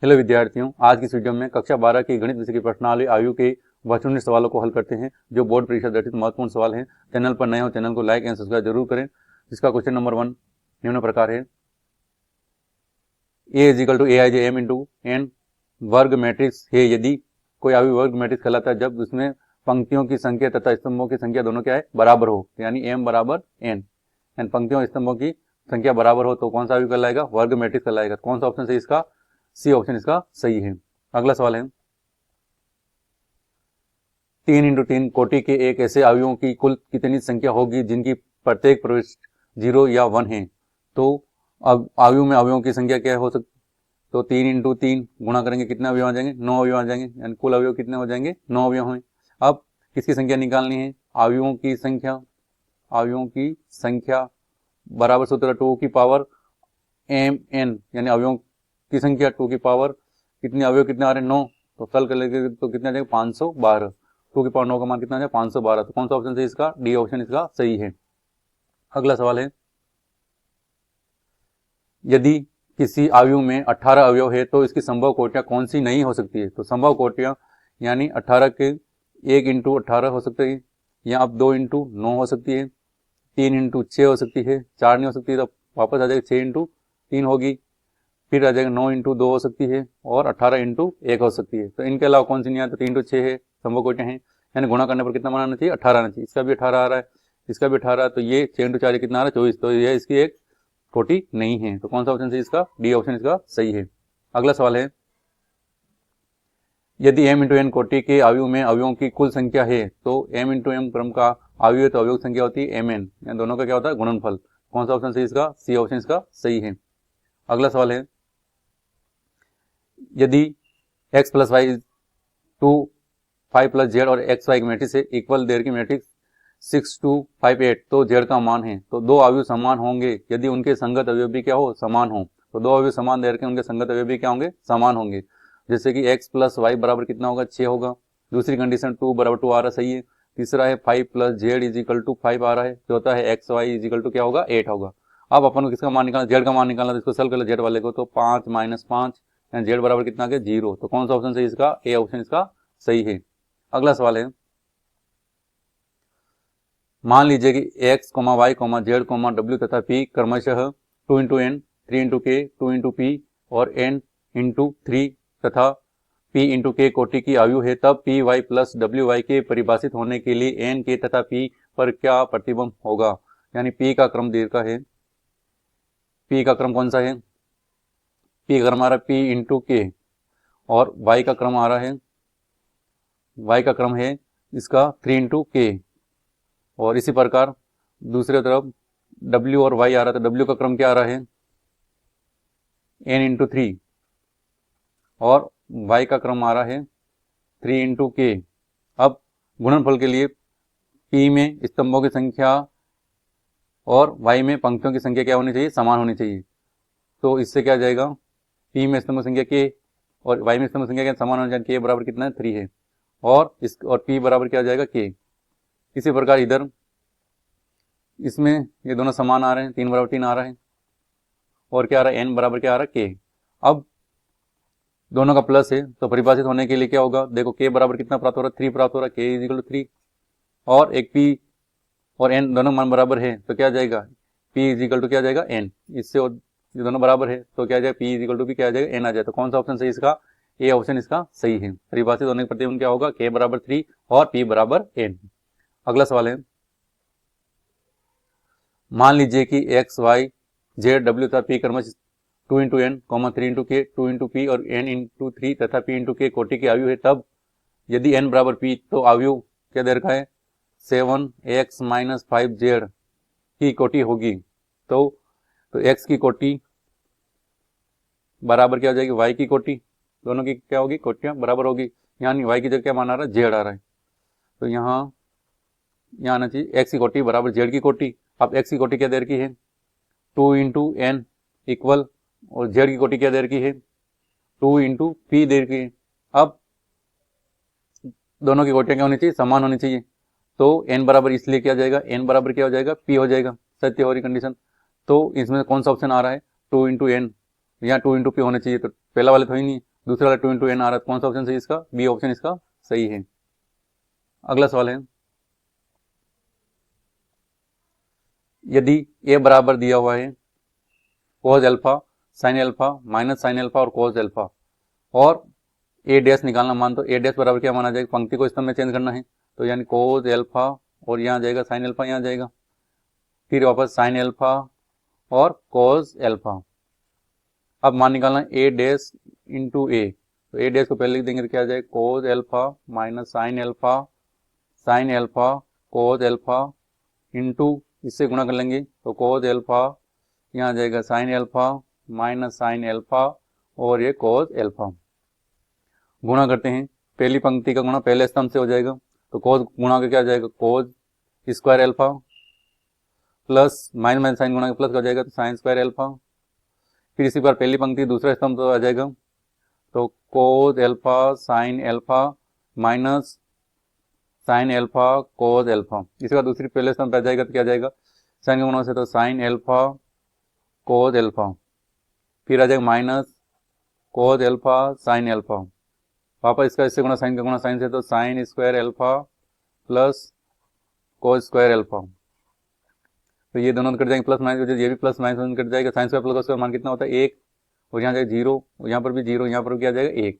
Hello विद्यार्थियों, आज की इस वीडियो में कक्षा 12 की गणित विषय की प्रश्नावली आयु के वस्तुनिष्ठ सवालों को हल करते हैं, जो बोर्ड परीक्षा दर्शित महत्वपूर्ण सवाल हैं। चैनल पर नए हो, चैनल को लाइक एंड सब्सक्राइब जरूर करें। जिसका क्वेश्चन नंबर 1 निम्न प्रकार है। A is equal to A I J M into N वर्ग मैट्रिक्स है यदि कोई आयु वर्ग मैट्रिक्स कहलाता है जब उसमें पंक्तियों की संख्या तथा स्तंभों की संख्या दोनों क्या है, बराबर हो, यानी एम बराबर एन। पंक्तियों और स्तंभों की संख्या बराबर हो तो कौन सा आयु कहलाएगा, वर्ग मैट्रिक्स कहलाएगा। कौन सा ऑप्शन सही, इसका सी ऑप्शन इसका सही है। अगला सवाल है, 3 इंटू 3 कोटि के एक ऐसे अवयवों की कुल कितनी संख्या होगी जिनकी प्रत्येक प्रविष्ट 0 या 1 है। तो अब अवयव में अवयवों की संख्या क्या हो सकती, तो 3 इंटू 3 गुणा करेंगे कितने अवयव आ जाएंगे, 9 अवयव आ जाएंगे, यानी कुल अवयव कितने हो जाएंगे, 9 अवयव हैं। अब किसकी संख्या निकालनी है, अवयवों की संख्या। अवयवों की संख्या बराबर सूत्र 2 की पावर एम एन, यानी अवयवों की संख्या 2 की पावर कितने अवयव कितने आ रहे हैं, 9, तो सॉल्व कर लेंगे तो कितना आ जाएगा 512। 2 की पावर 9 का मान कितना आ जाएगा 512। तो कौन सा ऑप्शन सही, इसका डी ऑप्शन इसका सही है। अगला सवाल है, यदि किसी अवयव में 18 अवयव है तो इसकी संभव कोटियां कौन सी नहीं हो सकती है। तो संभव कोटियां यानी 18 के 1 इंटू 18 हो सकती है, या अब 2 इंटू 9 हो सकती है, 3 इंटू 6 हो सकती है, 4 नहीं हो सकती तो वापस आ जाएगा 6 इंटू 3 होगी, फिर आ जाएगा 9 इंटू 2 हो सकती है, और 18 इंटू 1 हो सकती है। तो इनके अलावा कौन सी नहीं आता, 3 इंटू 6 है, संभव कोटियां हैं, यानी गुणा करने पर कितना मान आना चाहिए, 18 आना चाहिए। इसका भी 18 आ रहा है, इसका भी 18, तो ये 6 इंटू 4 कितना आ रहा है 24, तो यह इसकी एक कोटि नहीं है। तो कौन सा ऑप्शन सही, इसका डी ऑप्शन इसका सही है। अगला सवाल है, यदि m इंटू एन कोटि के अवयव में अवयवों की कुल संख्या है तो m इंटू एम क्रम का अवयव तो अवयव संख्या होती है mn, दोनों का क्या होता है गुणनफल। कौन सा ऑप्शन सही, इसका सी ऑप्शन इसका सही है। अगला सवाल है, यदि x plus Y two 5 plus Z और एक्स वाई मैट्रिक्स है इक्वल देर की मैट्रिक्स 6 2 5 8 तो जेड का मान है तो दो अवयव समान होंगे यदि उनके संगत अवयव भी क्या हो, समान हो। तो दो अवयव समान देर के उनके संगत अवयव भी क्या होंगे, समान होंगे। जैसे कि x प्लस वाई बराबर कितना होगा, 6 होगा। दूसरी कंडीशन 2 बराबर 2 आ रहा है, सही है। तीसरा है 5 plus Z is equal to 5 आ रहा है। चौथा है X Y is equal to क्या होगा, 8 होगा। अब अपन को किसका मान निकालना, जेड का मान निकालना, तो इसको सॉल्व कर लो जेड वाले को, तो 5 माइनस 5 जेड बराबर कितना आ गया 0। तो कौन सा ऑप्शन सही, इसका ए ऑप्शन इसका सही है। अगला सवाल है, मान लीजिए कि x, y, z, w तथा p क्रमशः 2 इंटू एन, 3 इंटू के, 2 इंटू पी और n इंटू 3 तथा p इंटू के कोटि की आयु है, तब P Y plus W Y के परिभाषित होने के लिए n के तथा p पर क्या प्रतिबंध होगा। यानी p का क्रम दीर्घ का है, p का क्रम कौन सा है, p का क्रम आ रहा है p इंटू के, और y का क्रम आ रहा है, y का क्रम है इसका 3 इंटू के। और इसी प्रकार दूसरी तरफ W और Y आ रहा था, W का क्रम क्या आ रहा है n इंटू 3, और Y का क्रम आ रहा है 3 इंटू के। अब गुणनफल के लिए P में स्तंभों की संख्या और Y में पंक्तियों की संख्या क्या होनी चाहिए, समान होनी चाहिए। तो इससे क्या जाएगा, P में स्तंभ संख्या K और Y में स्तंभ संख्या क्या समान होनी चाहिए, K बराबर कितना है 3 है, और P बराबर क्या जाएगा K। इसी प्रकार इधर इसमें ये दोनों समान आ रहे हैं, 3 बराबर 3 आ रहा है, और क्या आ रहा है n बराबर क्या आ रहा है k। अब दोनों का प्लस है तो परिभाषित होने के लिए क्या होगा, देखो k बराबर कितना प्राप्त हो रहा है, 3 प्राप्त हो रहा है, k इज इक्वल टू 3, और एक p और n दोनों मान बराबर है तो क्या जाएगा, p इज इक्वल टू क्या जाएगा n। इससे और ये दोनों बराबर है तो क्या जाएगा, p इज इक्वल टू भी क्या जाएगा n आ जाए। तो कौन सा ऑप्शन सही, इसका ए ऑप्शन इसका सही है। परिभाषित होने के प्रतिबंध क्या होगा, k बराबर 3 और p बराबर n। अगला सवाल है, मान लीजिए कि x, y, z, w तथा p क्रमशः 2 इंटू एन, 3 इंटू के, 2 इंटू पी और n इंटू 3 तथा p इंटू के कोटि की आयु है, तब यदि n बराबर p तो आयु क्या दे रखा है 7x माइनस 5z की कोटि होगी। तो x की कोटि बराबर क्या हो जाएगी, y की कोटि, दोनों की क्या होगी, कोटियां बराबर होगी, यानी y की जगह क्या मान आ रहा है, z आ रहा है। तो यहाँ आना चाहिए x की कोटि बराबर z की कोटि। अब x की कोटि क्या दे रखी है 2 इंटू एन इक्वल, और z की कोटि क्या दे रखी है 2 इंटू पी दे रखी है। अब दोनों की कोटियां क्या होनी चाहिए, समान होनी चाहिए। तो n बराबर इसलिए क्या जाएगा, n बराबर क्या हो जाएगा p हो जाएगा, सत्य हो रही कंडीशन। तो इसमें कौन सा ऑप्शन आ रहा है 2 इंटू एन, यहाँ 2 इंटू पी होना चाहिए, तो पहला वाले तो ही नहीं है। दूसरा वाला 2 इंटू एन आ रहा है, कौन सा ऑप्शन सही इसका? बी ऑप्शन इसका सही है। अगला सवाल है, यदि ए बराबर दिया हुआ है कोस alpha, sine alpha, minus sine alpha और कोस एल्फा, और ए डैश निकालना मान, तो ए डैश बराबर क्या माना जाएगा? पंक्ति को स्तंभ में चेंज करना है, तो यानी कोस एल्फा और यहाँ जाएगा साइन एल्फा, यहाँ जाएगा, फिर वापस साइन एल्फा और कोस एल्फा। अब मान निकालना ए डैश इंटू ए, तो ए डैश को पहले लिख देंगे तो क्या आ जाएगा? Cos alpha minus sine alpha cos alpha into इससे गुणा कर लेंगे तो कोस एल्फा, यहाँ जाएगा sign alpha minus sine alpha और ये कोस एल्फा। गुणा करते हैं, पहली पंक्ति का गुणा पहले स्तंभ से हो जाएगा, तो कोस गुणा का क्या जाएगा? Cos square alpha plus minus minus sine गुणा का प्लस हो जाएगा, तो साइन स्क्वायर एल्फा। फिर इसी बार पहली पंक्ति दूसरा स्तंभ तो आ जाएगा, तो कोस alpha sine alpha minus sine alpha cos alpha. इसके बाद दूसरी पहले स्तंभ पे आ जाएगा, तो क्या जाएगा? साइन का गुणा से तो साइन एल्फा कोस एल्फा, फिर आ जाएगा minus cos alpha sine alpha, वापस इसका इससे गुणा साइन का गुणा साइन से, तो sine square alpha plus cos square alpha. तो ये दोनों कट जाएंगे, प्लस माइनस, ये भी प्लस माइनस कट जाएगा, साइन स्क्वायर प्लस स्क्वायर मान कितना होता है? 1, और यहाँ जाएगा 0, और यहाँ पर भी 0, यहाँ पर भी क्या जाएगा? 1,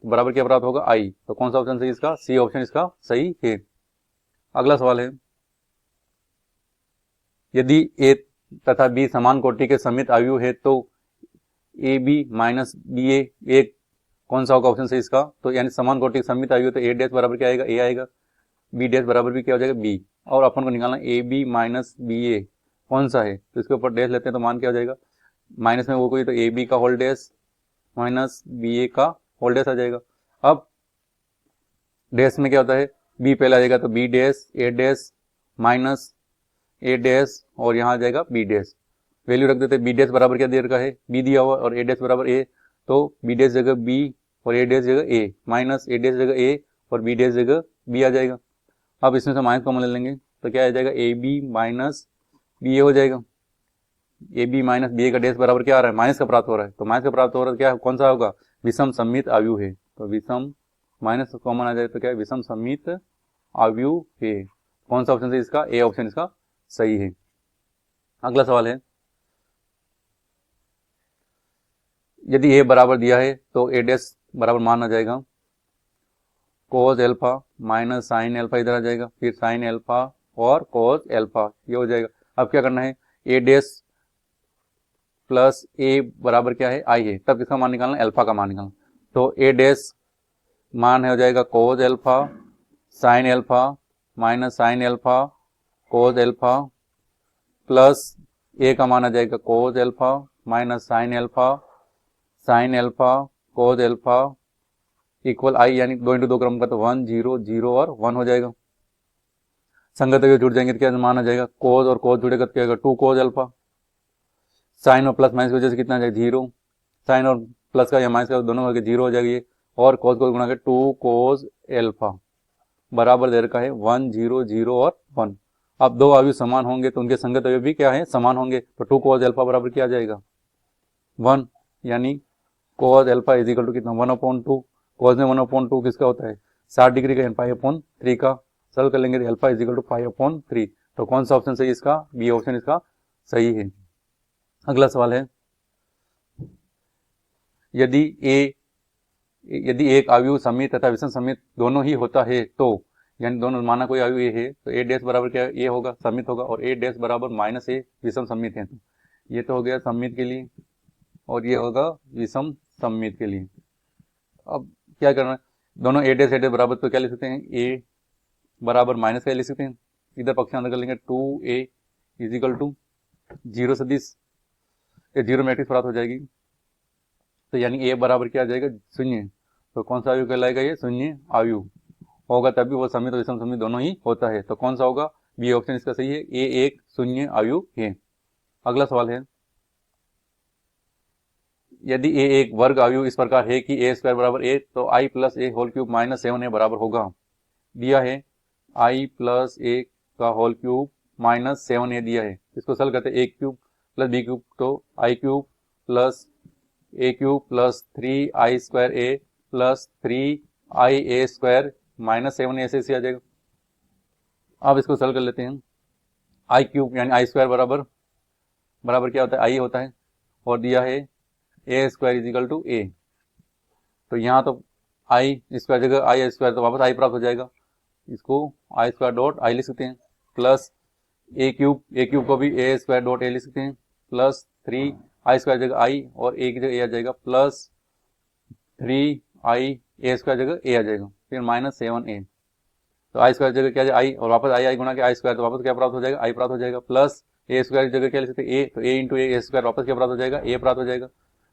तो बराबर क्या प्राप्त होगा? आई। तो कौन सा ऑप्शन सही इसका? सी ऑप्शन इसका सही है। अगला सवाल है, यदि ए तथा बी समान कोटि के समित आयु है तो ए बी माइनस बी ए कौन सा होगा ऑप्शन सही इसका? तो यानी समान कोटि के समित आयु है तो ए डैश बराबर क्या आएगा? ए आएगा, बी डैश बराबर भी क्या हो जाएगा? बी, और अपन को निकालना ए बी माइनस बी ए कौन सा है, तो इसके ऊपर डैश लेते हैं तो मान क्या हो जाएगा? माइनस में वो कोई, तो ए बी का होल डैश माइनस बी ए का होल डैश आ जाएगा। अब डैश में क्या होता है? बी पहले आ जाएगा, तो बी डैश ए डैश माइनस ए डैश और यहाँ आ जाएगा बी डैश। वैल्यू रख देते हैं, बी डैश बराबर क्या दे रखा है? बी दिया हुआ, और ए डैश बराबर ए, तो बी डैश जगह बी और ए डैश जगह ए, माइनस ए डैश जगह ए और बी डैश जगह बी आ जाएगा। अब इसमें से माइनस कॉमन ले लेंगे तो क्या आ जाएगा? ए बी माइनस बी ए हो जाएगा। ए बी माइनस बी ए का डैश बराबर क्या आ रहा है? माइनस का प्राप्त हो रहा है, तो माइनस का प्राप्त हो रहा है क्या कौन सा होगा? विषम सममित आयु है, तो विषम माइनस कॉमन आ जाए तो क्या है? विषम सममित आयु है। कौन सा ऑप्शन सही इसका? ए ऑप्शन इसका सही है। अगला सवाल है, यदि ए बराबर दिया है तो ए डैश बराबर मान आ जाएगा cos alpha minus sine alpha, इधर आ जाएगा, फिर साइन एल्फा और कोस एल्फा, ये हो जाएगा। अब क्या करना है? ए डैश प्लस ए बराबर क्या है? आई है, तब इसका मान निकालना, एल्फा का मान निकालना, तो ए डैश मान हो जाएगा cos alpha sine alpha minus sine alpha cos alpha plus A का मान आ जाएगा cos alpha minus sine alpha cos alpha equal I, यानी 2 इंटू 2 क्रम का, तो 1 0 0 और 1 हो जाएगा। संगत अगर जुड़ जाएंगे तो क्या मान आ जाएगा? कोस और कोस जुड़ेगा तो क्या होगा? 2 कोस एल्फा, साइन और प्लस माइनस की वजह से कितना आ जाएगा? 0, साइन और प्लस का या माइनस का दोनों करके 0 हो जाएगा ये, और कोस को गुणा करके 2 कोस एल्फा बराबर दे रखा है 1 0 0 और 1। अब दो आयु समान होंगे तो उनके संगत अवयव भी क्या है? समान होंगे, तो 2 कोस एल्फा बराबर क्या आ जाएगा? 1, यानी cos alpha is equal to कितना? 1/2। कोस में 1/2 किसका होता है? 60 डिग्री का, पाई/3 का। सॉल्व कर लेंगे तो एल्फा इज इक्वल टू पाई/3। तो कौन सा ऑप्शन सही इसका? बी ऑप्शन इसका सही है। अगला सवाल है, यदि एक आयु समित तथा विषम समित दोनों ही होता है तो, यानी दोनों माना कोई आयु ए है तो ए डैश बराबर क्या? ए होगा, समित होगा, और ए डैश बराबर माइनस ए विषम समित है, तो ये तो हो गया समित के लिए, और ये होगा विषम समित के लिए। अब क्या करना है? दोनों ए डैश बराबर तो क्या लिख सकते हैं? ए बराबर माइनस क्या लिख सकते हैं? इधर पक्ष अंदर कर लेंगे, 2a इज इक्वल टू 0 सदिश, ये 0 मैट्रिक्स प्राप्त हो जाएगी, तो यानी ए बराबर क्या आ जाएगा? 0। तो कौन सा आयु कहलाएगा? ये शून्य आयु होगा, तभी वो समित और विषम समित दोनों ही होता है, तो कौन सा होगा? बी ऑप्शन इसका सही है, ए एक शून्य आयु है। अगला सवाल है, यदि ए एक वर्ग आयु इस प्रकार है कि ए स्क्वायर बराबर ए, तो आई प्लस ए होल क्यूब माइनस 7 ए बराबर होगा। दिया है आई प्लस ए का होल क्यूब माइनस 7 ए दिया है, इसको सॉल्व करते हैं। A cube plus B cube, तो I cube plus A cube plus 3i² a plus 3ia² minus 7a से आ जाएगा। अब इसको सॉल्व कर लेते हैं। आई क्यूब यानी i² बराबर क्या होता है, आई होता है, और दिया है a² इजिकल टू a। तो यहाँ तो आई स्क्वायर जगह i² तो वापस आई प्राप्त हो जाएगा, इसको i² डॉट आई लिख सकते हैं, प्लस ए क्यूब को भी a² डॉट ए लिख सकते हैं, प्लस 3i² जगह आई और a की जगह a आ जाएगा, प्लस 3ia² जगह a आ जाएगा, फिर माइनस 7a। तो i² जगह क्या जाए आई, और वापस आई गुना के i² तो वापस क्या प्राप्त हो जाएगा, आई प्राप्त हो जाएगा, प्लस a² जगह क्या लिख सकते हैं a, तो a इंटू a² वापस क्या प्राप्त हो जाएगा, a प्राप्त हो जाएगा,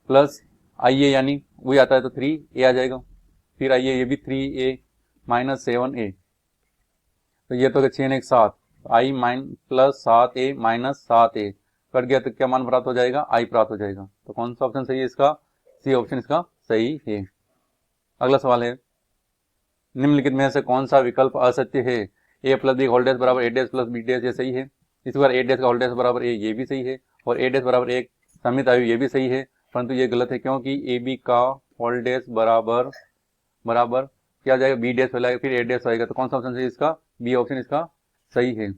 प्लस ia यानी वही आता है तो 3a आ जाएगा, फिर आइए ये भी 3a माइनस 7a। तो ये तो 6 एक 7, आई plus 7a minus 7a cut गया तो क्या मान प्राप्त हो जाएगा, आई प्राप्त हो जाएगा। तो कौन सा ऑप्शन सही है इसका, सी ऑप्शन इसका सही है। अगला सवाल है, निम्नलिखित में से कौन सा विकल्प असत्य है, a plus B whole dash बराबर a dash plus b dash, ये सही है। इस बार a डैश का होल डैश बराबर a, ये भी सही है, और a डैश बराबर एक समित आयु, ये भी सही है, परंतु ये गलत है, क्योंकि ए बी का होल डैश बराबर क्या आ जाएगा, बी डैश फैलाएगा, फिर a डैश आएगा। तो कौन सा ऑप्शन सही है इसका, बी ऑप्शन इसका सही है।